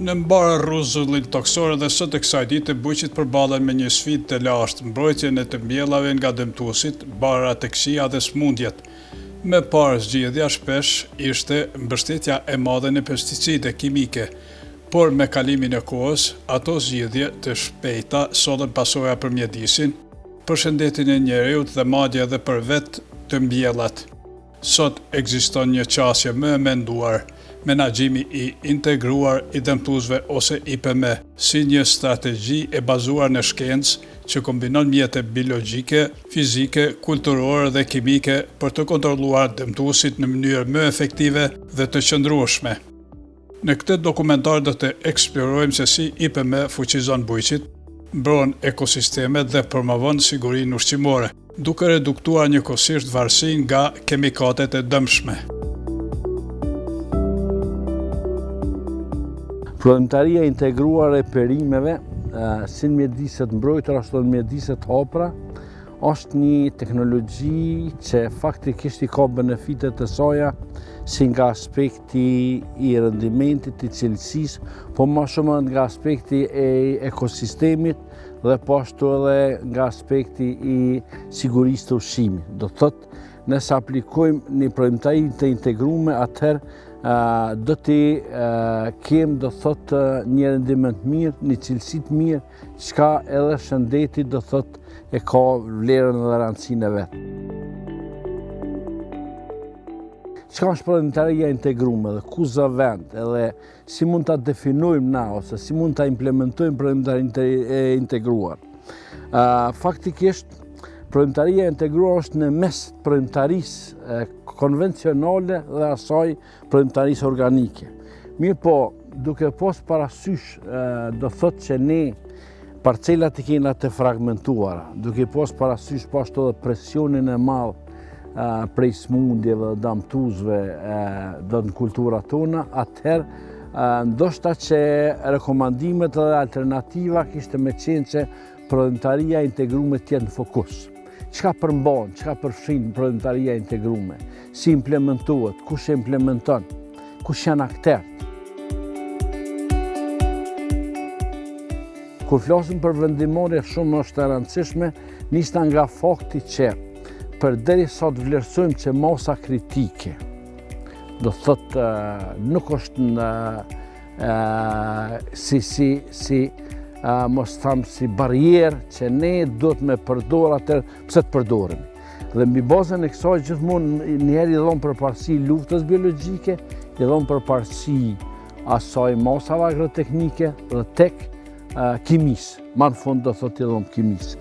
Në mbarë rruzullin toksore dhe sot e kësaj dite bujqit përbalen me një sfidë të lashtë, mbrojtjen e të mbjellave nga dëmtuesit, bara të këqija dhe smundjet. Me parë zgjidhja shpesh ishte mbështetja e madhe në pesticide kimike, por me kalimin e kohës, ato zgjidhje të shpejta sollen pasoja për mjedisin, për shëndetin e njeriut dhe madje edhe për vetë të mbjellat. Sot ekziston një qasje më e menduar, menaxhimi i integruar i dëmtuesve ose IPM, si një strategji e bazuar në shkencë që kombinon mjete biologjike, fizike, kulturore dhe kimike për të kontrolluar dëmtuesit në mënyrë më efektive dhe të qëndrueshme. Në këtë dokumentar do të eksplorojmë se si IPM fuqizon bujqit, mbron ekosistemet dhe promovon sigurinë ushqimore, duke reduktuar njëkohësisht varësinë nga kemikatet e dëmshme. Prodhimtaria integruar e perimeve, si në mjediset mbrojtura ashtu në mjediset hapura, është një teknologji që faktikisht i ka benefitet të saj si nga aspekti i rendimentit, i cilësisë, po më shumë nga aspekti i ekosistemit dhe po ashtu edhe nga aspekti i sigurisë të ushqimit. Do thotë, nëse aplikojmë një prodhimtari të integruar, atëherë do të kem do thotë një rendiment mirë, një cilësi të mirë, çka edhe shëndeti do thotë e ka vlerën dhe rëndësinë e vet. Çka është prodhimtaria integruar dhe ku zëvend, edhe si mund ta definojmë na ose si mund ta implementojmë prodhimtarinë integruar. Faktikisht prodhimtaria integruar është në mes prodhimtarisë konvencionale dhe asaj prodhimtarisë organike. Mirë po, duke pas parasysh, do thotë që ne parcelat i kena të fragmentuara, duke pas parasysh po ashtu edhe presionin e madh prej smundjeve dhe dëmtuesve do në kulturat tona, atëherë ndoshta që rekomandimet dhe alternativa kishte me qenë që prodhimtaria integruar të jetë në fokus. Çka përmban, çka përfshin prodhimtaria integruar, si implementohet, kush e implementon, kush janë aktorët. Kur flasim për vendimorje shumë është e rëndësishme, nista nga fakti që përderisa të vlerësojmë që masa kritike, do thotë nuk është mos thamë si barierë që ne duhet me përdor atër pse të përdorim. Dhe mbi bazën e kësaj gjithmonë njëherë i dhom përparësi luftës biologjike, i dhom përparësi asaj masave agroteknike dhe tek kimisë. Ma në fund do thotë i dhom kimisë.